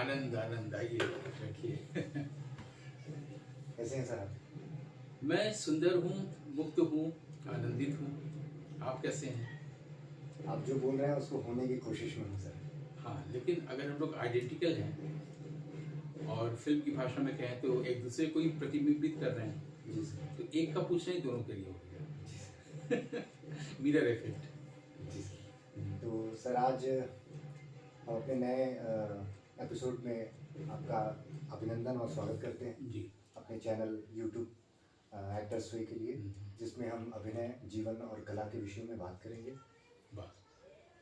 आनंद आनंद, आइए बैठिए। कैसे हैं सर आप? मैं सुंदर हूँ, मुक्त हूँ, आनंदित हूँ। आप कैसे हैं? आप जो बोल रहे हैं उसको होने की कोशिश में हूँ सर। हाँ, लेकिन अगर हम लोग आइडेंटिकल हैं और फिल्म की भाषा में कहें तो एक दूसरे को ही प्रतिबिंबित कर रहे हैं, जी सर। तो एक का पूछना ही दोनों के लिए हो गया। जी सर। Mirror effect. जी सर। तो सर आज हम अपने नए एपिसोड में आपका अभिनंदन और स्वागत करते हैं जी। अपने चैनल यूट्यूब एक्टर्स वे के लिए, जिसमें हम अभिनय, जीवन और कला के विषयों में बात करेंगे। बस।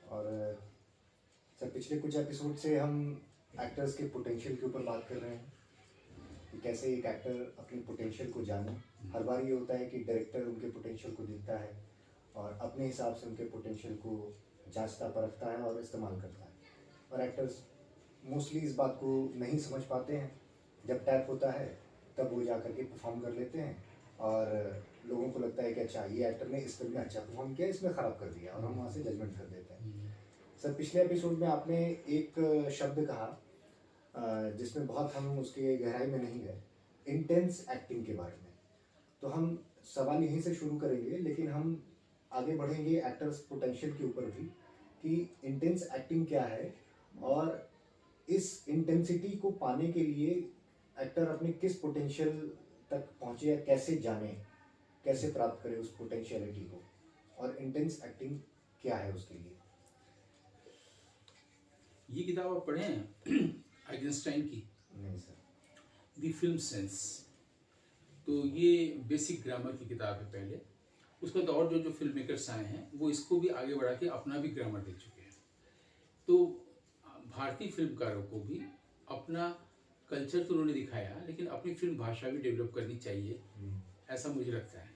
और सर पिछले कुछ एपिसोड से हम एक्टर्स के पोटेंशियल के ऊपर बात कर रहे हैं कि कैसे एक एक्टर अपने पोटेंशियल को जाने। हर बार ये होता है कि डायरेक्टर उनके पोटेंशियल को देखता है और अपने हिसाब से उनके पोटेंशियल को जांचता परखता है और इस्तेमाल करता है, और एक्टर्स मोस्टली इस बात को नहीं समझ पाते हैं। जब टैप होता है तब वो जा करके परफॉर्म कर लेते हैं और लोगों को लगता है कि अच्छा ये एक्टर ने इस फिल्म में अच्छा परफॉर्म किया, इसमें ख़राब कर दिया, और हम वहाँ से जजमेंट कर देते हैं। सर पिछले एपिसोड में आपने एक शब्द कहा जिसमें बहुत हम उसके गहराई में नहीं गए, इंटेंस एक्टिंग के बारे में। तो हम सवाल यहीं से शुरू करेंगे, लेकिन हम आगे बढ़ेंगे एक्टर्स पोटेंशियल के ऊपर भी कि इंटेंस एक्टिंग क्या है और इस इंटेंसिटी को पाने के लिए एक्टर अपने किस पोटेंशियल तक पहुँचे या कैसे जाने, कैसे प्राप्त करे उस पोटेंशियलिटी को, और इंटेंस एक्टिंग क्या है उसके लिए। ये किताब आप पढ़े हैं आइजनस्टाइन की? नहीं सर। The film sense. तो ये बेसिक ग्रामर की किताब है पहले। उसके बाद और जो फिल्म मेकर्स आए हैं वो इसको भी आगे बढ़ा के अपना भी ग्रामर दे चुके हैं। तो भारतीय फिल्मकारों को भी अपना कल्चर तो उन्होंने दिखाया, लेकिन अपनी फिल्म भाषा भी डेवलप करनी चाहिए, ऐसा मुझे लगता है।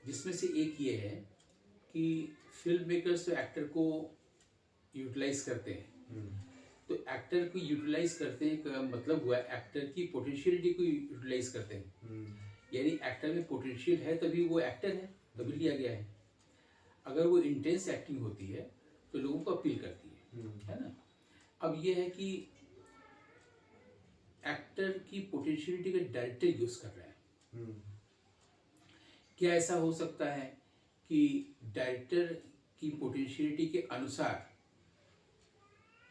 जिसमें से एक ये है कि फिल्म मेकर्स तो एक्टर को यूटिलाइज करते हैं, तो एक्टर को यूटिलाइज करते हैं का मतलब हुआ एक्टर की पोटेंशियलिटी को यूटिलाइज करते हैं। यानी एक्टर में पोटेंशियल है तभी वो एक्टर है, तभी लिया गया है। अगर वो इंटेंस एक्टिंग होती है तो लोगों को अपील करती है ना। अब ये है कि एक्टर की पोटेंशियलिटी का डायरेक्टर यूज कर रहे हैं। क्या ऐसा हो सकता है कि डायरेक्टर की पोटेंशियलिटी के अनुसार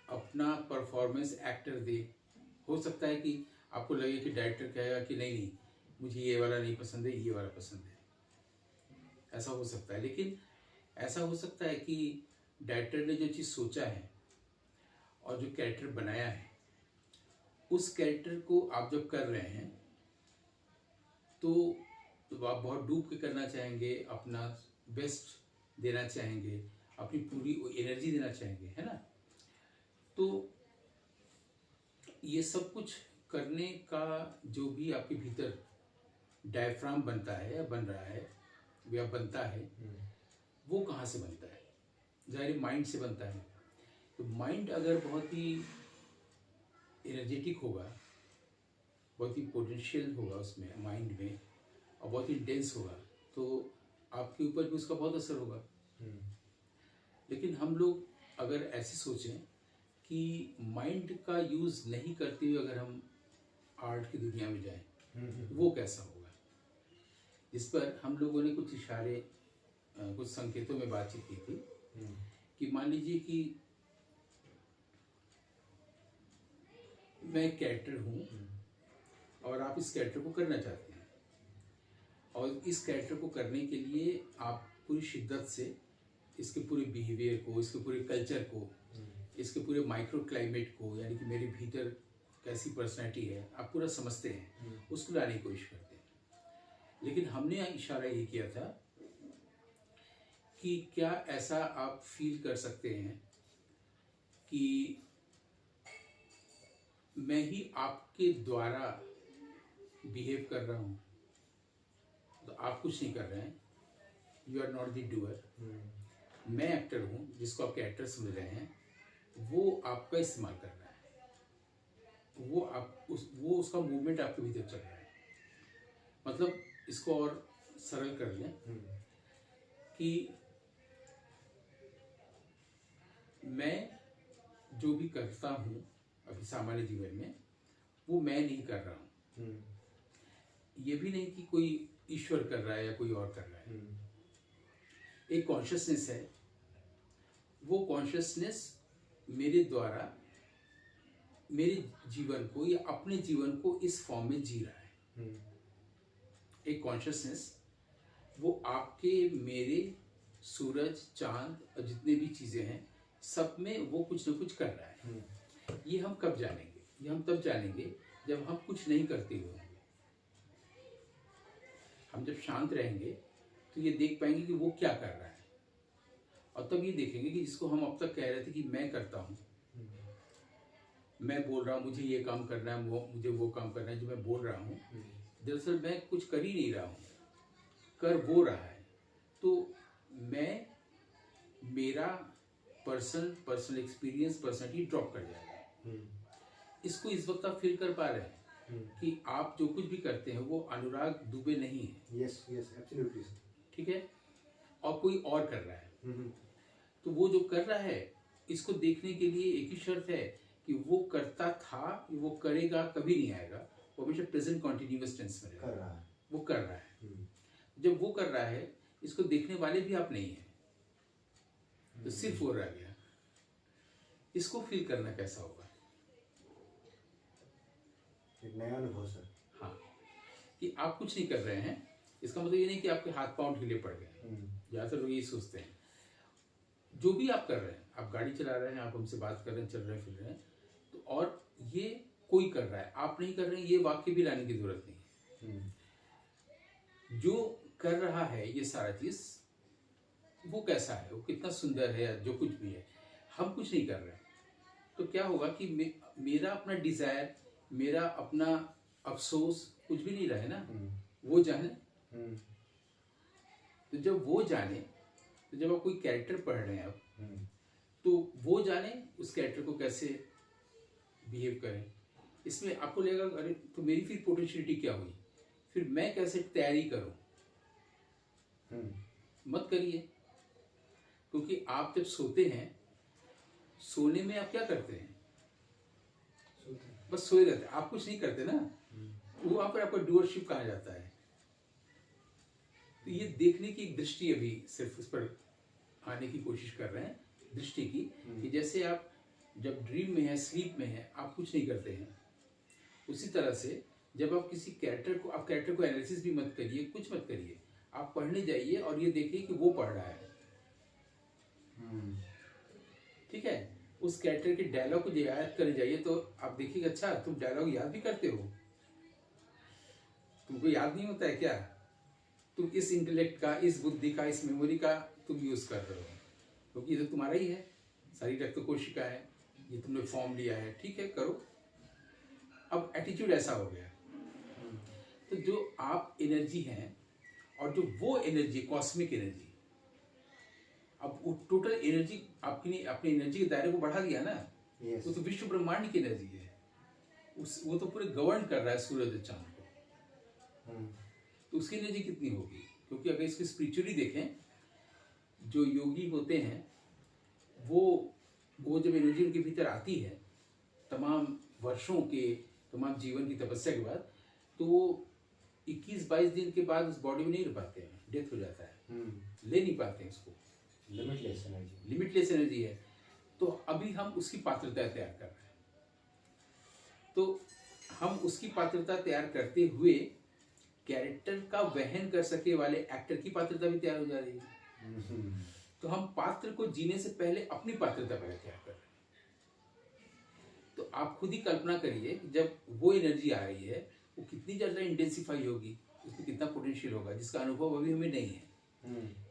अपना परफॉर्मेंस एक्टर दे? हो सकता है कि आपको लगे कि डायरेक्टर कहेगा कि नहीं नहीं, मुझे ये वाला नहीं पसंद है, ये वाला पसंद है, ऐसा हो सकता है। लेकिन ऐसा हो सकता है कि डायरेक्टर ने जो चीज़ सोचा है और जो कैरेक्टर बनाया है, उस कैरेक्टर को आप जब कर रहे हैं तो आप बहुत डूब के करना चाहेंगे, अपना बेस्ट देना चाहेंगे, अपनी पूरी एनर्जी देना चाहेंगे, है ना। तो ये सब कुछ करने का जो भी आपके भीतर डायफ्राम बनता है या बन रहा है या बनता है, वो कहाँ से बनता है? ज़ाहिर माइंड से बनता है। तो माइंड अगर बहुत ही एनर्जेटिक होगा, बहुत ही पोटेंशियल होगा उसमें माइंड में, और बहुत ही डेंस होगा, तो आपके ऊपर भी उसका बहुत असर होगा। लेकिन हम लोग अगर ऐसे सोचें कि माइंड का यूज़ नहीं करते हुए अगर हम आर्ट की दुनिया में जाएं, वो कैसा होगा? इस पर हम लोगों ने कुछ इशारे, कुछ संकेतों में बातचीत की थी कि मान लीजिए कि मैं एक कैरेक्टर हूँ और आप इस कैरेक्टर को करना चाहते हैं, और इस कैरेक्टर को करने के लिए आप पूरी शिद्दत से इसके पूरे बिहेवियर को, इसके पूरे कल्चर को, इसके पूरे माइक्रो क्लाइमेट को, यानी कि मेरे भीतर कैसी पर्सनैलिटी है, आप पूरा समझते हैं, उसको लाने की कोशिश करते हैं। लेकिन हमने इशारा ये किया था कि क्या ऐसा आप फील कर सकते हैं कि मैं ही आपके द्वारा बिहेव कर रहा हूँ, तो आप कुछ नहीं कर रहे हैं, you are not the doer. मैं एक्टर हूँ, जिसको आप कैरेक्टर समझ रहे हैं, वो आपका इस्तेमाल कर रहा है, वो उसका मूवमेंट आपके भीतर चल रहा है। मतलब इसको और सरल कर लें कि मैं जो भी करता हूँ, अभी सामान्य जीवन में, वो मैं नहीं कर रहा हूँ। ये भी नहीं कि कोई ईश्वर कर रहा है या कोई और कर रहा है। एक कॉन्शियसनेस है, वो कॉन्शियसनेस मेरे द्वारा मेरे जीवन को या अपने जीवन को इस फॉर्म में जी रहा है। एक कॉन्शियसनेस, वो आपके, मेरे, सूरज, चांद और जितने भी चीज़ें हैं सब में वो कुछ न कुछ कर रहा है। ये हम कब जानेंगे? ये हम तब जानेंगे जब हम कुछ नहीं करते हुए होंगे। हम जब शांत रहेंगे तो ये देख पाएंगे कि वो क्या कर रहा है, और तब ये देखेंगे कि जिसको हम अब तक कह रहे थे कि मैं करता हूँ, मैं बोल रहा हूँ, मुझे ये काम करना है, मुझे वो काम करना है, जो मैं बोल रहा हूँ, दरअसल मैं कुछ कर ही नहीं रहा हूँ, कर वो रहा है। तो मैं, मेरा पर्सनल एक्सपीरियंस, पर्सनैलिटी ड्रॉप कर जाएगा। इसको इस वक्त आप फील कर पा रहे हैं कि आप जो कुछ भी करते हैं वो अनुराग दुबे नहीं है। Yes yes absolutely. ठीक है, और कोई और कर रहा है। तो वो जो कर रहा है, इसको देखने के लिए एक ही शर्त है कि वो करता था, वो करेगा, कभी नहीं आएगा, वो हमेशा प्रेजेंट कॉन्टिन्यूअस टेंस में कर रहा है, वो कर रहा है। जब वो कर रहा है, इसको देखने वाले भी आप नहीं हैं, तो सिर्फ वो रह गया। इसको फील करना कैसा होगा? एक नया अनुभव सर। हाँ, कि आप कुछ नहीं कर रहे हैं, इसका मतलब ये नहीं कि आपके हाथ पांव ढीले पड़ गए। ज़्यादातर लोग यही सोचते हैं। जो भी आप कर रहे हैं, आप गाड़ी चला रहे हैं, आप हमसे बात कर रहे हैं, चल रहे हैं, फिर रहे हैं, तो और ये कोई कर रहा है, आप नहीं कर रहे हैं, ये वाक्य भी लाने की जरूरत नहीं है। जो कर रहा है ये सारा चीज, वो कैसा है, वो कितना सुंदर है, या जो कुछ भी है, हम कुछ नहीं कर रहे हैं, तो क्या होगा कि मेरा अपना डिजायर, मेरा अपना अफसोस कुछ भी नहीं रहे ना, वो जाने। तो जब वो जाने, तो जब आप कोई कैरेक्टर पढ़ रहे हैं आप, तो वो जाने उस कैरेक्टर को कैसे बिहेव करें। इसमें आपको लगेगा अरे तो मेरी फिर पोटेंशियलिटी क्या हुई, फिर मैं कैसे तैयारी करूं। मत करिए, क्योंकि आप जब सोते हैं, सोने में आप क्या करते हैं? बस सोए रहते हैं, आप कुछ नहीं करते ना। वो वहां पर आपका डूअरशिप कहा जाता है। तो ये देखने की एक दृष्टि अभी सिर्फ उस पर आने की कोशिश कर रहे हैं, दृष्टि की, कि जैसे आप जब ड्रीम में है, स्लीप में है, आप कुछ नहीं करते हैं, उसी तरह से जब आप किसी कैरेक्टर को, आप कैरेक्टर को एनालिसिस भी मत करिए, कुछ मत करिए, आप पढ़ने जाइए और ये देखिए कि वो पढ़ रहा है। ठीक है, उस कैरेक्टर के डायलॉग को याद करने जाइए, तो आप देखिएगा अच्छा तुम डायलॉग याद भी करते हो, तुमको याद नहीं होता है क्या? तुम इस इंटेलेक्ट का, इस बुद्धि का, इस मेमोरी का तुम यूज कर रहे हो, क्योंकि ये तो तुम्हारा ही है, सारी रक्त कोशिका है, ये तुमने फॉर्म लिया है। ठीक है, करो। अब एटीट्यूड ऐसा हो गया, तो जो आप एनर्जी हैं और जो वो एनर्जी, कॉस्मिक एनर्जी, अब वो टोटल एनर्जी आपकी अपनी एनर्जी के दायरे को बढ़ा दिया ना। yes. वो तो विश्व ब्रह्मांड की एनर्जी है, वो तो पूरे गवर्न कर रहा है सूरज और चांद को। तो उसकी एनर्जी कितनी होगी? क्योंकि अगर इसको स्पिरिचुअली देखें, जो योगी होते हैं वो जब एनर्जी उनके भीतर आती है तमाम वर्षों के, तमाम जीवन की तपस्या के बाद, तो वो 21-22 दिन के बाद उस बॉडी में नहीं रह पाते हैं, डेथ हो जाता है, ले नहीं पाते हैं उसको। लिमिटलेस एनर्जी है। तो अभी हम उसकी पात्रता तैयार कर रहे हैं, तो हम उसकी पात्रता तैयार करते हुए कैरेक्टर का वहन कर सके वाले एक्टर की पात्रता भी तैयार हो जा रही है। तो हम पात्र को जीने से पहले अपनी पात्रता पहले तैयार कर रहे हैं। तो आप खुद ही कल्पना करिए कि जब वो एनर्जी आ रही है, वो कितनी ज्यादा इंटेंसिफाई होगी, उसमें कितना पोटेंशियल होगा, जिसका अनुभव अभी हमें नहीं है।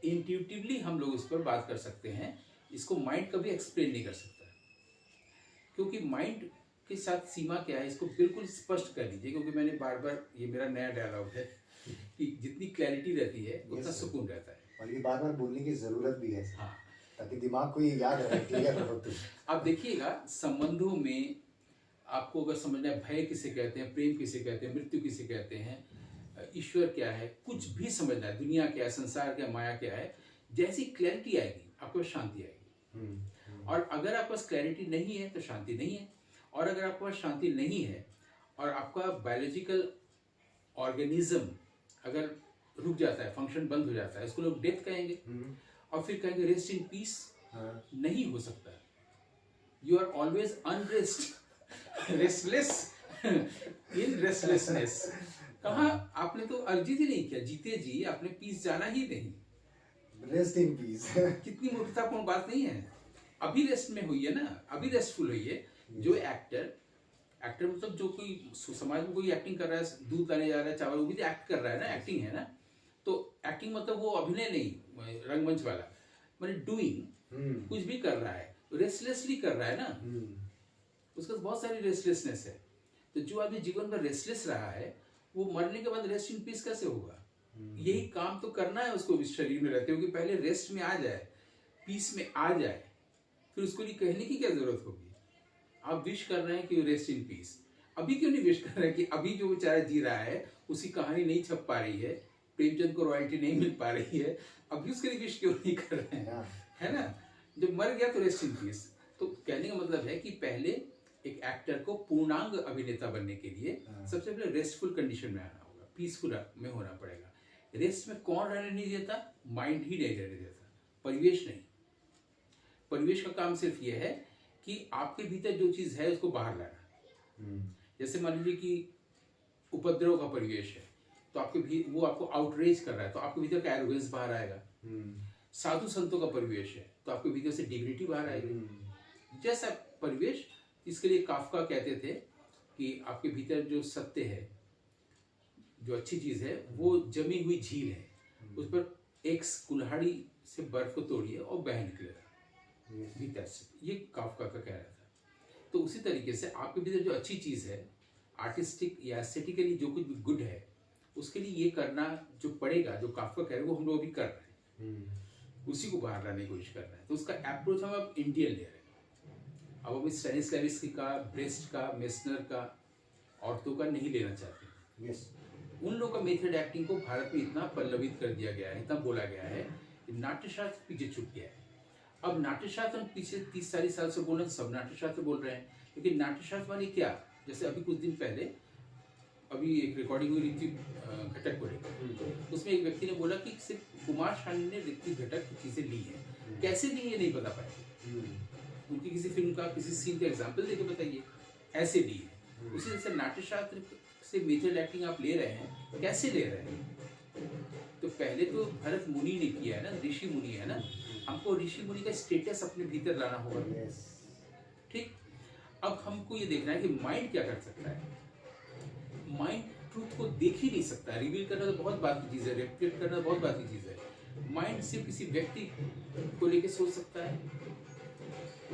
इंट्यूटिवली हम लोग इस पर बात कर सकते हैं, इसको माइंड कभी एक्सप्लेन नहीं कर सकता, क्योंकि माइंड के साथ सीमा क्या है, इसको बिल्कुल स्पष्ट कर लीजिए। क्योंकि मैंने बार बार, ये मेरा नया डायलॉग है कि जितनी क्लैरिटी रहती है उतना सुकून रहता है, और ये बार बार बोलने की जरूरत भी है। हाँ, ताकि दिमाग को ये याद रहे, क्लियर रहो। आप देखिएगा संबंधों में आपको अगर समझना है, भय किसे कहते हैं, प्रेम किसे कहते हैं, मृत्यु किसे कहते हैं, ईश्वर क्या है, कुछ भी समझना है, दुनिया क्या है, संसार क्या, माया क्या है, जैसी क्लैरिटी आएगी आपके पास शांति आएगी। और अगर आपके पास क्लैरिटी नहीं है तो शांति नहीं है। और अगर आपके पास शांति नहीं है और आपका बायोलॉजिकल ऑर्गेनिज्म अगर रुक जाता है, फंक्शन बंद हो जाता है, इसको लोग डेथ कहेंगे और फिर कहेंगे रेस्ट इन पीस। नहीं हो सकता। You are always unrest, restless in restlessness. कहा आपने तो अर्जित ही नहीं किया, जीते जी आपने पीस जाना ही नहीं। Rest in peace. कितनी मूर्खतापूर्ण बात नहीं है। अभी रेस्ट में हुई है ना, अभी रेस्टफुल हुई है। जो एक्टर मतलब जो कोई समाज में कोई एक्टिंग कर रहा है, दूध लाने जा रहा है, चावल, वो भी तो एक्ट कर रहा है ना, एक्टिंग है ना। तो एक्टिंग मतलब वो अभिनय नहीं, रंगमंच वाला, मतलब डूइंग, कुछ भी कर रहा है, रेस्टलेसली कर रहा है ना, उसका बहुत सारी रेस्टलेसनेस है। तो जो आदमी जीवन में रेस्टलेस रहा है, वो मरने के बाद रेस्ट इन पीस कैसे होगा? यही काम तो करना है उसको इस शरीर में रहते हुए कि पहले रेस्ट में आ जाए, पीस में आ जाए, फिर उसको लिए कहने की क्या जरूरत होगी? आप विश कर रहे हैं कि रेस्ट इन पीस, अभी क्यों नहीं विश कर रहे हैं कि अभी जो बेचारा जी रहा है उसकी कहानी नहीं छप पा रही है, प्रेमचंद को रॉयल्टी नहीं मिल पा रही है, अभी उसके लिए विश क्यों नहीं कर रहे हैं? है ना? जब मर गया तो रेस्ट इन पीस। तो कहने का मतलब है कि पहले एक एक्टर को पूर्णांग अभिनेता बनने के लिए सबसे पहले रेस्टफुल कंडीशन में आना होगा, पीसफुल में होना पड़ेगा। रेस्ट में कौन रहने नहीं देता? माइंड ही नहीं रहने देता, परिवेश नहीं। परिवेश का काम सिर्फ यह है कि आपके भीतर जो चीज है उसको बाहर लाना। जैसे मान लीजिए कि उपद्रव का परिवेश है, तो वो आपको आउटरेज कर रहा है, तो आपके भीतर का एरोगेंस बाहर आएगा। साधु संतों का परिवेश है, तो आपके भीतर से डिग्निटी बाहर आएगी। जैसा परिवेश, इसके लिए काफका कहते थे कि आपके भीतर जो सत्य है, जो अच्छी चीज है, वो जमी हुई झील है, उस पर एक कुल्हाड़ी से बर्फ को तोड़िए और बह निकलेगा भीतर से। ये काफका का कह रहा था। तो उसी तरीके से आपके भीतर जो अच्छी चीज है, आर्टिस्टिक या एस्थेटिकली जो कुछ भी गुड है, उसके लिए ये करना जो पड़ेगा, जो काफका कह रहे हैं, वो हम लोग अभी कर रहे हैं। उसी को बाहर लाने की कोशिश कर रहे हैं। तो उसका अप्रोच हम अब इंडियन ले रहे हैं। अब हम स्टैनिस्लैविस्की का, ब्रेस्ट का, मेसनर का, औरतों का नहीं लेना चाहते। yes. उन लोगों का मेथड एक्टिंग को भारत में इतना पल्लवित कर दिया गया है, इतना बोला गया है कि नाट्यशास्त्र पीछे छूट गया है। अब नाट्यशास्त्र पीछे 30-40 साल से बोल रहे हैं, सब नाट्यशास्त्र बोल रहे हैं, लेकिन नाट्यशास्त्र माने क्या? जैसे अभी कुछ दिन पहले अभी एक रिकॉर्डिंग हुई ऋतिक घटक को लेकर, उसमें एक व्यक्ति ने बोला कि सिर्फ कुमार शानू ने ऋतिक घटक की चीजें ली है। कैसे ली है नहीं बता पाए। उनकी किसी फिल्म का, किसी सीन का एग्जाम्पल देके बताइए, ऐसे ली है। उसी तरह से नाट्यशास्त्र से मेथड एक्टिंग आप ले रहे हैं, कैसे ले रहे हैं? तो पहले तो भरत मुनि ने किया है ना, ऋषि मुनि है ना, हमको ऋषि मुनि का स्टेटस अपने भीतर लाना होगा। ठीक, अब हमको ये देखना है कि माइंड क्या कर सकता है। माइंड ट्रूथ को देख ही नहीं सकता। रिवील करना तो बहुत बात की चीज है, रिफ्लेक्ट करना बहुत बात की चीज है। माइंड सिर्फ किसी व्यक्ति को लेके सोच सकता है,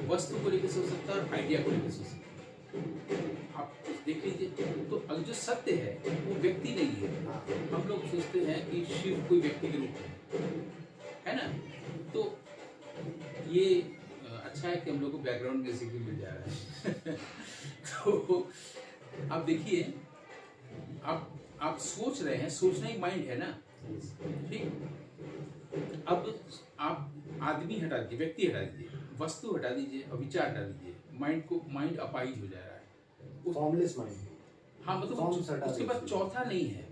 वस्तु को लेके सोच सकता है और आइडिया को लेके सोच सकता है। आप देख लीजिए, तो अब जो सत्य है वो व्यक्ति नहीं है। हम लोग सोचते हैं कि शिव कोई व्यक्ति के रूप में है ना। तो ये अच्छा है कि हम लोग को बैकग्राउंड म्यूजिक भी मिल जा रहा है। तो आप देखिए, आप सोच रहे हैं, सोचना ही माइंड है ना। ठीक, अब आप आदमी हटा दीजिए, व्यक्ति हटा दीजिए, वस्तु हटा दीजिए और विचार हटा दीजिए, माइंड अपाइज हो जा रहा है। Formless mind. हाँ, मतलब उसके बाद चौथा नहीं है।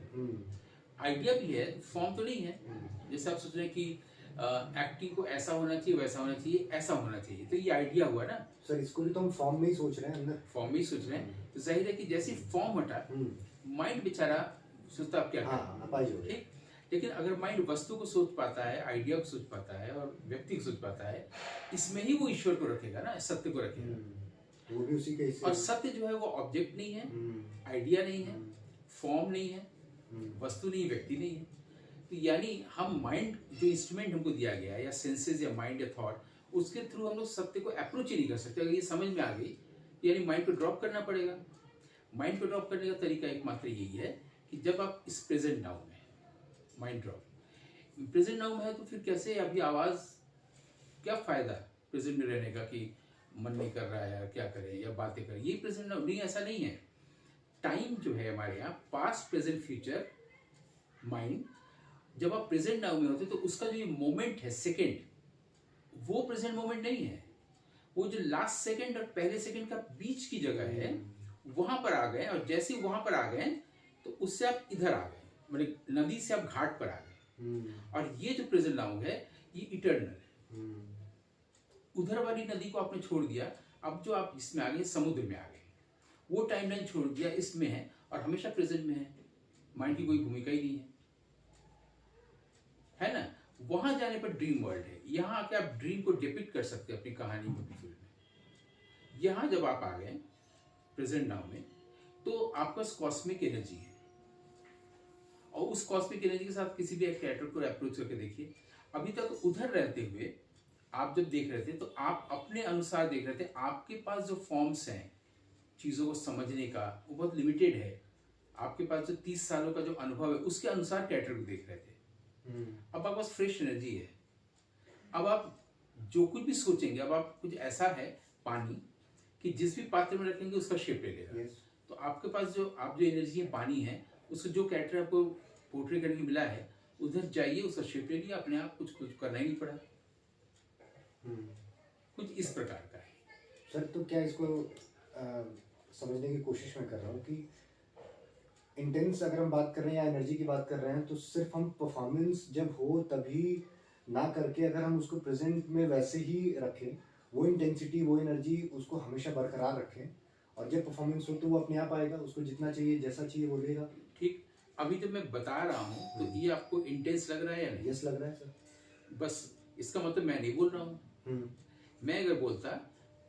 आइडिया भी है, फॉर्म तो नहीं है। जैसे आप सोच रहे हैं कि एक्टिंग को ऐसा होना चाहिए, वैसा होना चाहिए, ऐसा होना चाहिए, तो ये आइडिया हुआ ना सर। इसको भी तो हम फॉर्म में ही सोच रहे हैं, अंदर फॉर्म में ही सोच रहे हैं। तो जाहिर है कि जैसे फॉर्म हटा, माइंड बेचारा सोचता अब क्या करें। ठीक, लेकिन अगर माइंड वस्तु को सोच पाता है, आइडिया को सोच पाता है और व्यक्ति को सोच पाता है, इसमें ही वो ईश्वर को रखेगा ना, सत्य को रखेगा। वो भी उसी के हिस्से। और सत्य जो है वो ऑब्जेक्ट नहीं है, आइडिया नहीं है, फॉर्म नहीं है, वस्तु नहीं, व्यक्ति नहीं है। तो यानी हम माइंड जो इंस्ट्रूमेंट हमको दिया गया है, या सेंसेस या माइंड या थॉट, उसके थ्रू हम लोग सत्य को अप्रोच ही नहीं कर सकते। अगर ये समझ में आ गई, यानी माइंड को ड्रॉप करना पड़ेगा। माइंड को ड्रॉप करने का तरीका एकमात्र यही है कि जब आप इस प्रेजेंट नाउ में, माइंड ड्रॉप प्रेजेंट नाउ में है, तो फिर कैसे अभी आवाज, क्या फायदा प्रेजेंट में रहने का कि मन नहीं कर रहा है यार, क्या करें, या बातें करें, ये प्रेजेंट नाउ नहीं, ऐसा नहीं है। टाइम जो है हमारे यहाँ, पास्ट प्रेजेंट फ्यूचर माइंड, जब आप प्रेजेंट नाउ में होते तो उसका जो ये मोमेंट है, सेकेंड, वो प्रेजेंट मोमेंट नहीं है। वो जो लास्ट सेकंड और पहले सेकंड का बीच की जगह है वहां पर आ गए, और जैसे ही वहां पर आ गए तो उससे आप इधर आ गए, मतलब नदी से आप घाट पर आ गए। और ये जो प्रेजेंट नाउ है ये इटर्नल है। उधर वाली नदी को आपने छोड़ दिया, अब जो आप इसमें आ गए समुद्र में आ गए, वो टाइमलाइन छोड़ दिया इसमें है और हमेशा प्रेजेंट में है, माइंड की कोई भूमिका ही नहीं है ना। वहां जाने पर ड्रीम वर्ल्ड है, यहाँ आके आप ड्रीम को डिपिक्ट कर सकते हैं अपनी कहानी में, अपनी फिल्म में। यहाँ जब आप आ गए प्रेजेंट नाउ में तो आपके पास कॉस्मिक एनर्जी है, और उस कॉस्मिक एनर्जी के साथ किसी भी एक कैरेक्टर को अप्रोच करके देखिए। अभी तक उधर रहते हुए आप जब देख रहे थे तो आप अपने अनुसार देख रहे थे, आपके पास जो फॉर्म्स हैं चीज़ों को समझने का वो बहुत लिमिटेड है। आपके पास जो 30 सालों का जो अनुभव है उसके अनुसार कैरेक्टर को देख रहे थे। अब आपके पास फ्रेश एनर्जी है, अब आप जो कुछ भी सोचेंगे, अब आप कुछ ऐसा है पानी कि जिस भी पात्र में रखेंगे उसका शेप ले लेगा। तो आपके पास जो आप जो एनर्जी है पानी है, उसको जो कैरेक्टर आपको पोर्ट्रे करने की मिला है उधर जाइए, उसका शेप ले लिया, अपने आप कुछ करना ही नहीं पड़ा। कुछ इस प्रकार का है सर। तो क्या इसको समझने की कोशिश मैं कर रहा हूँ कि इंटेंस अगर हम बात कर रहे हैं या एनर्जी की बात कर रहे हैं तो सिर्फ हम परफॉर्मेंस जब हो तभी ना करके अगर हम उसको प्रेजेंट में वैसे ही रखें, वो इंटेंसिटी वो एनर्जी उसको हमेशा बरकरार रखें, और जब परफॉर्मेंस हो तो वो अपने आप आएगा, उसको जितना चाहिए जैसा चाहिए वो लेगा। ठीक। अभी जब मैं बता रहा हूँ तो ये आपको इंटेंस लग रहा है या नहीं? यस लग रहा है सर। बस इसका मतलब मैं नहीं बोल रहा हूँ। मैं अगर बोलता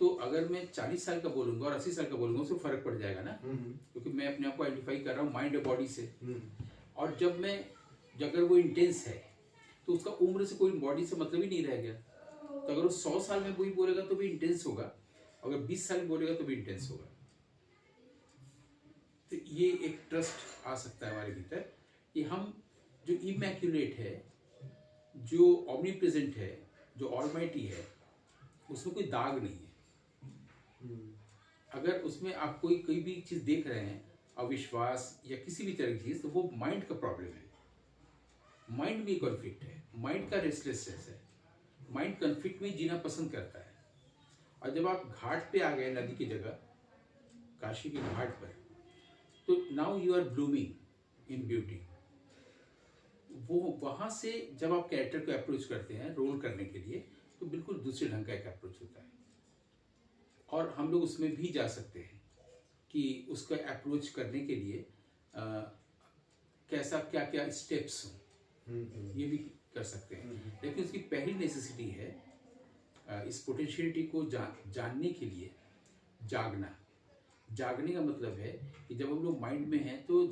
तो अगर मैं 40 साल का बोलूंगा और 80 साल का बोलूंगा उससे फर्क पड़ जाएगा ना, क्योंकि मैं अपने आप को आइडेंटिफाई कर रहा हूँ माइंड और बॉडी से। और जब अगर वो इंटेंस है तो उसका उम्र से कोई बॉडी से मतलब ही नहीं रह गया। तो अगर वो 100 साल में वही बोलेगा तो भी इंटेंस होगा, अगर 20 साल में बोलेगा तो भी इंटेंस होगा। तो ये एक ट्रस्ट आ सकता है हमारे भीतर कि हम जो इमैक्युलेट है, जो ऑमनी प्रेजेंट है, जो ऑलमाइटी है, उसमें कोई दाग नहीं है। अगर उसमें आप कोई भी चीज देख रहे हैं, अविश्वास या किसी भी तरह की चीज, तो वो माइंड का प्रॉब्लम है। माइंड में कॉन्फ्लिक्ट है, माइंड का रेस्टलेसनेस है, माइंड कॉन्फ्लिक्ट में जीना पसंद करता है। और जब आप घाट पे आ गए नदी की जगह, काशी के घाट पर, तो now you are blooming in beauty. वो वहां से जब आप कैरेक्टर को अप्रोच करते हैं रोल करने के लिए, तो बिल्कुल दूसरे ढंग का एक अप्रोच होता है। और हम लोग उसमें भी जा सकते हैं कि उसका अप्रोच करने के लिए कैसा क्या क्या स्टेप्स हों, ये भी कर सकते हैं। लेकिन उसकी पहली नेसेसिटी है इस पोटेंशियलिटी को जानने के लिए जागना। जागने का मतलब है कि जब हम लोग माइंड में हैं तो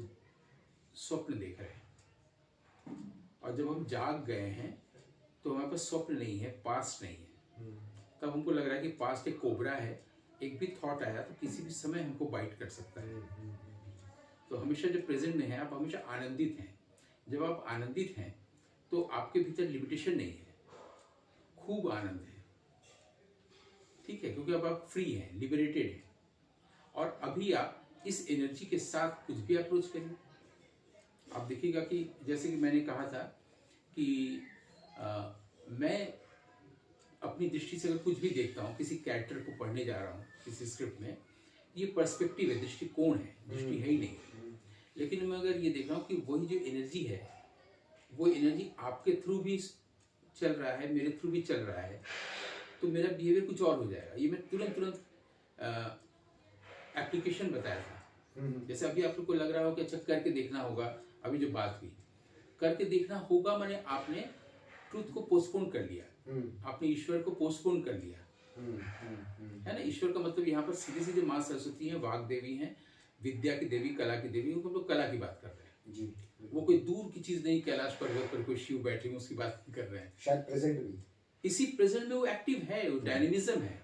स्वप्न देख रहे हैं, और जब हम जाग गए हैं तो हमारे पास स्वप्न नहीं है, पास्ट नहीं है। तब हमको लग रहा है कि पास्ट एक कोबरा है, एक भी थॉट आया तो किसी भी समय हमको बाइट कर सकता है। तो हमेशा जब प्रेजेंट में है आप हमेशा आनंदित हैं। जब आप आनंदित हैं तो आपके भीतर लिमिटेशन नहीं है, खूब आनंद है, ठीक है, क्योंकि अब आप फ्री हैं, लिबरेटेड हैं। और अभी आप इस एनर्जी के साथ कुछ भी अप्रोच करिए, आप देखिएगा कि जैसे कि मैंने कहा था कि मैं अपनी दृष्टि से अगर कुछ भी देखता हूँ, किसी कैरेक्टर को पढ़ने जा रहा हूँ किसी स्क्रिप्ट में, ये पर्सपेक्टिव है, दृष्टिकोण है, दृष्टि है ही नहीं। लेकिन मैं अगर ये देख रहा हूँ कि वही जो एनर्जी है, वो एनर्जी आपके थ्रू भी चल रहा है, मेरे थ्रू भी चल रहा है, तो मेरा बिहेवियर कुछ और हो जाएगा। ये मैं तुरंत एप्लीकेशन बताया था। जैसे अभी आप लोग को लग रहा हो कि अच्छा करके देखना होगा, अभी जो बात हुई करके देखना होगा, मैंने आपने ट्रूथ को पोस्टपोन कर लिया, आपने ईश्वर को पोस्टपोन कर लिया, है ना। ईश्वर का मतलब यहाँ पर सीधे सीधे माँ सरस्वती हैं, वाग देवी हैं, विद्या की देवी, कला की देवी, उनको हम लोग कला की बात कर रहे हैं जी। वो कोई दूर की चीज नहीं, कैलाश पर्वत पर कोई शिव बैठे हैं उसकी बात नहीं कर रहे हैं, शायद प्रेजेंट भी इसी प्रेजेंट में वो एक्टिव है, वो डायनेमिज्म है,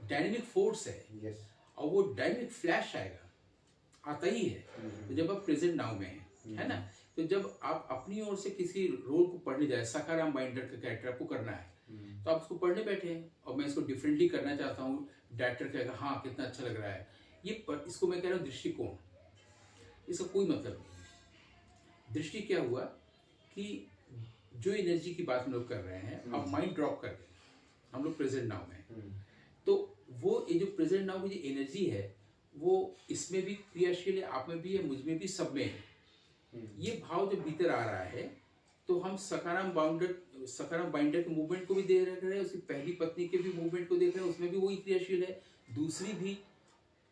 डायनेमिक फोर्स है। और वो डायनेमिक फ्लैश आएगा, आता ही है। तो जब आप प्रेजेंट नाउ में है ना, तो जब आप अपनी ओर से किसी रोल को पढ़ने जाए, सखाराम बाइंडर का कैरेक्टर आपको करना है, तो आप उसको पढ़ने बैठे हैं और मैं इसको डिफरेंटली करना चाहता हूँ, डायरेक्टर कहेगा हाँ कितना अच्छा लग रहा है, इसको मैं कह रहा हूँ दृष्टिकोण, इसका कोई मतलब नहीं। दृष्टि क्या हुआ कि जो एनर्जी की बात हम लोग कर रहे हैं, अब माइंड ड्रॉप कर रहे हैं, हम लोग प्रेजेंट नाउ में, तो वो ये जो प्रेजेंट नाउ की जो एनर्जी है वो इसमें भी क्रियाशील है, आप में भी है, मुझ में भी, सब में है। ये भाव जो भीतर आ रहा है तो हम सकाराम बाइंडर के मूवमेंट को भी देख रहे हैं, उसकी पहली पत्नी के भी मूवमेंट को देख रहे हैं, उसमें भी वही क्रियाशील है।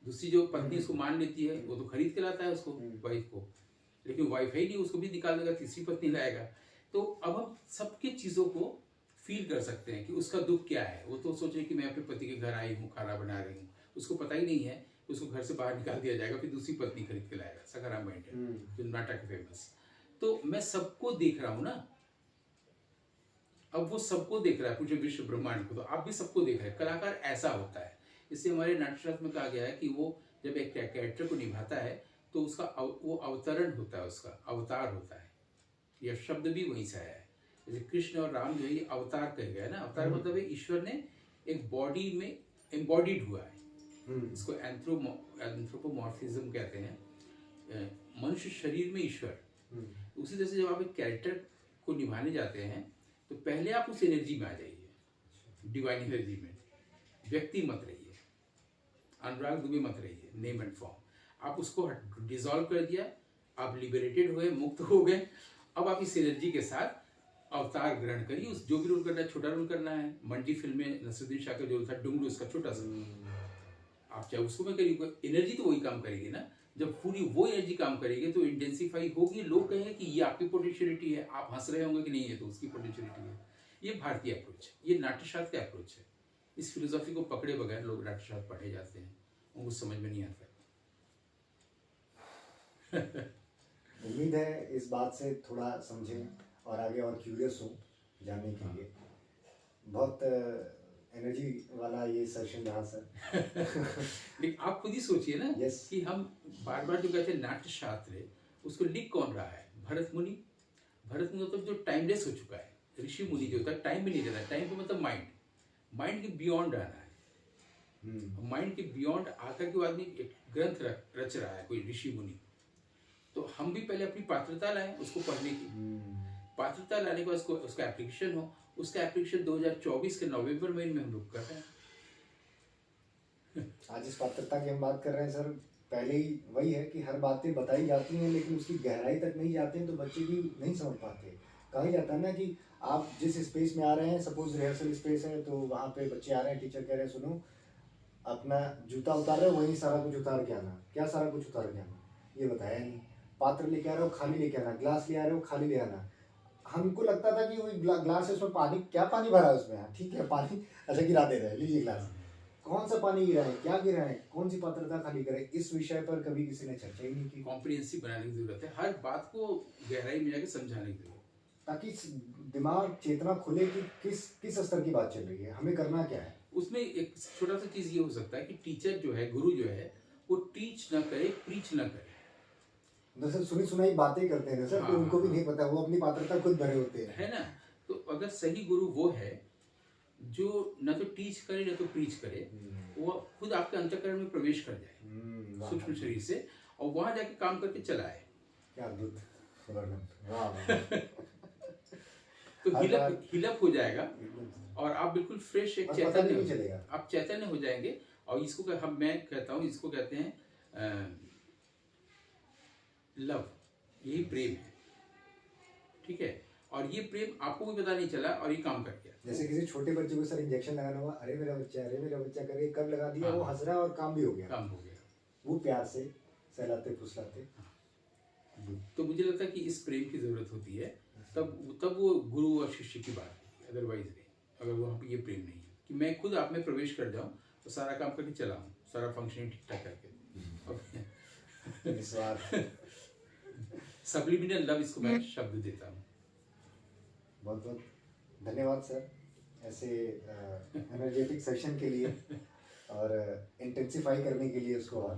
दूसरी जो पत्नी उसको मान लेती है वो तो खरीद के लाता है उसको, वाइफ को, लेकिन वाइफ है ही नहीं, उसको भी निकाल देगा, तीसरी पत्नी लाएगा। तो अब हम सबकी चीजों को फील कर सकते हैं कि उसका दुख क्या है। वो तो सोचे कि मैं अपने पति के घर आई हूँ, खाना बना रही हूँ, उसको पता ही नहीं है उसको घर से बाहर निकाल दिया जाएगा, फिर दूसरी पत्नी खरीद के लाएगा। सकाराम बाइंडर जो नाटक है फेमस। तो मैं सबको देख रहा हूँ ना, अब वो सबको देख रहा है पूरे विश्व ब्रह्मांड को, तो आप भी सबको देख रहे हैं। कलाकार ऐसा होता है, इससे हमारे नाट्यशास्त्र में कहा गया है कि वो जब एक कैरेक्टर को निभाता है तो उसका वो अवतरण होता है, उसका अवतार होता है। यह शब्द भी वहीं से आया है। जैसे कृष्ण और राम जो है ये अवतार कह गया ना, अवतार मतलब है ईश्वर ने एक बॉडी में एम्बॉडीड हुआ है। इसको एंथ्रोपोमॉर्फिज्म कहते हैं, मनुष्य शरीर में ईश्वर। उसी तरह से जब आप एक कैरेक्टर को निभाने जाते हैं तो पहले आप उस एनर्जी में आ जाइए, डिवाइन एनर्जी में। व्यक्ति मत रहिए, अनुराग दुबे मत रहिए, नेम एंड फॉर्म। आप उसको डिसॉल्व कर दिया, आप लिबरेटेड हुए, मुक्त हो गए। अब आप इस एनर्जी के साथ अवतार ग्रहण करिए। उस जो भी रोल करना है, छोटा रोल करना है। मंडी फिल्म में नसरुद्दीन शाह का जो रोल था डुंगरू, उसका छोटा सा, आप चाहे उसको में करिए, एनर्जी तो वही काम करेगी ना। जब पूरी वो एनर्जी काम करेगी तो इंटेंसिफाई होगी, लोग कहेंगे कि ये आपकी पोटेंशियलिटी है, आप हंस रहे होंगे कि नहीं है तो उसकी पोटेंशियलिटी है। ये भारतीय अप्रोच है, ये नाट्यशास्त्र का अप्रोच है। इस फिलोसॉफी को पकड़े बगैर लोग नाट्यशास्त्र पढ़े जाते हैं, उनको समझ में नहीं आता। उम्मीद है इस बात से थोड़ा समझें और आगे और क्यूरियस हो जानने के लिए। बहुत एनर्जी वाला ये सेशन रहा सर। लेकिन आप खुद ही सोचिए ना कि हम बार बार जो कहते हैं नाट्यशास्त्र, उसको लिख कौन रहा है? भरत मुनि। भरत मुनि मतलब जो टाइमलेस हो चुका है। ऋषि मुनि जो होता है टाइम में नहीं रहता, टाइम पे मतलब माइंड के बियॉन्ड रहना है। माइंड के बियॉन्ड आकर के आदमी एक ग्रंथ रच रहा है, कोई ऋषि मुनि। तो हम भी पहले अपनी पात्रता लाएं उसको पढ़ने की। पात्रता लाने के बाद उसका एप्लीकेशन हो। उसका एप्लीकेशन 2024 के नवंबर महीने में हम लोग कर रहे हैं। आज इस पात्रता की हम बात कर रहे हैं सर, पहले ही वही है कि हर बातें बताई जाती हैं लेकिन उसकी गहराई तक नहीं जाते हैं तो बच्चे भी नहीं समझ पाते। कहा जाता है ना कि आप जिस स्पेस में आ रहे हैं, सपोज रिहर्सल स्पेस है, तो वहाँ पे बच्चे आ रहे हैं, टीचर कह रहे हैं सुनो अपना जूता उतार रहे हो, वहीं सारा कुछ उतार के आना। क्या सारा कुछ उतार के आना? ये बताया नहीं। पात्र लेके आ रहे हो, खाली लेके आना। ग्लास ले आ रहे हो, खाली ले आना। हमको लगता था कि वही ग्लास है, उसमें पानी, क्या पानी भरा है उसमें? हाँ ठीक है पानी, अच्छा गिरा दे रहे हैं, लीजिए ग्लास। कौन सा पानी गिरा है, क्या गिरा है, कौन सी पात्रता खाली करे, इस विषय पर कभी किसी ने चर्चा ही नहीं की। कॉम्प्रिहेंसिव बनाने की जरूरत है, हर बात को गहराई में जाके समझाने की जरूरत है, ताकि दिमाग चेतना खुले कि किस स्तर की बात चल रही है, हमें करना क्या है। उसमें एक छोटा सा चीज ये हो सकता है कि टीचर जो है, गुरु जो है, वो टीच ना करे, प्रीच ना करे। दरअसल सुनी सुनाई बातें करते हैं सर, तो उनको भी नहीं पता, वो अपनी पात्रता खुद भरे होते हैं, है ना। तो अगर सही गुरु वो है जो न तो टीच करे न तो प्रीच करे, वो खुद आपके अंतःकरण में प्रवेश कर जाए सूक्ष्म शरीर से, और वहां जाके काम करके चला आए। क्या अद्भुत वर्णन, वाह। तो हिलअप हो जाएगा और आप बिल्कुल फ्रेश एक चैतन्य, आप चैतन्य हो जाएंगे। और इसको मैं कहता हूँ, इसको कहते हैं लव, यही प्रेम है, ठीक है। और ये प्रेम आपको भी पता नहीं चला और ये काम कर गया। जैसे किसी छोटे बच्चे को सर इंजेक्शन लगाना हुआ, अरे मेरा बच्चा करके कब लगा दिया, वो हंस रहा है और काम भी हो गया। वो प्यार से सहलाते फुसलाते। तो मुझे लगता है कि इस प्रेम की जरूरत होती है, तब वो गुरु और शिष्य की बात है। अदरवाइज नहीं, अगर वहाँ पे ये प्रेम नहीं है कि मैं खुद आप में प्रवेश कर जाऊँ तो सारा काम करके चला हूँ, सारा फंक्शनिंग ठीक ठाक करके। सब्लिमिनल लव, इसको मैं शब्द देता हूँ। बहुत बहुत धन्यवाद सर ऐसे एनर्जेटिक सेशन के लिए और इंटेंसिफाई करने के लिए उसको, और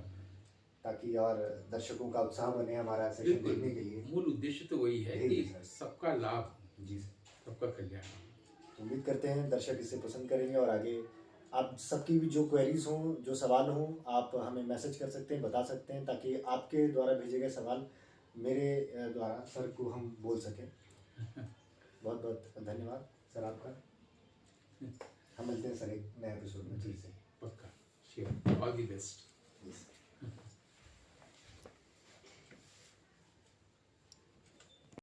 ताकि और दर्शकों का उत्साह बने हमारा सेशन देखने के लिए। मूल उद्देश्य तो वही है कि सबका लाभ, जी सबका कल्याण। उम्मीद करते हैं दर्शक इसे पसंद करेंगे और आगे आप सबकी भी जो क्वेरीज हों, जो सवाल हों, आप हमें मैसेज कर सकते हैं, बता सकते हैं, ताकि आपके द्वारा भेजे गए सवाल मेरे द्वारा सर को हम बोल सकें। बहुत बहुत धन्यवाद सर आपका। हम मिलते हैं सर एक नए एपिसोड में फिर से। Care, all the best. Yes.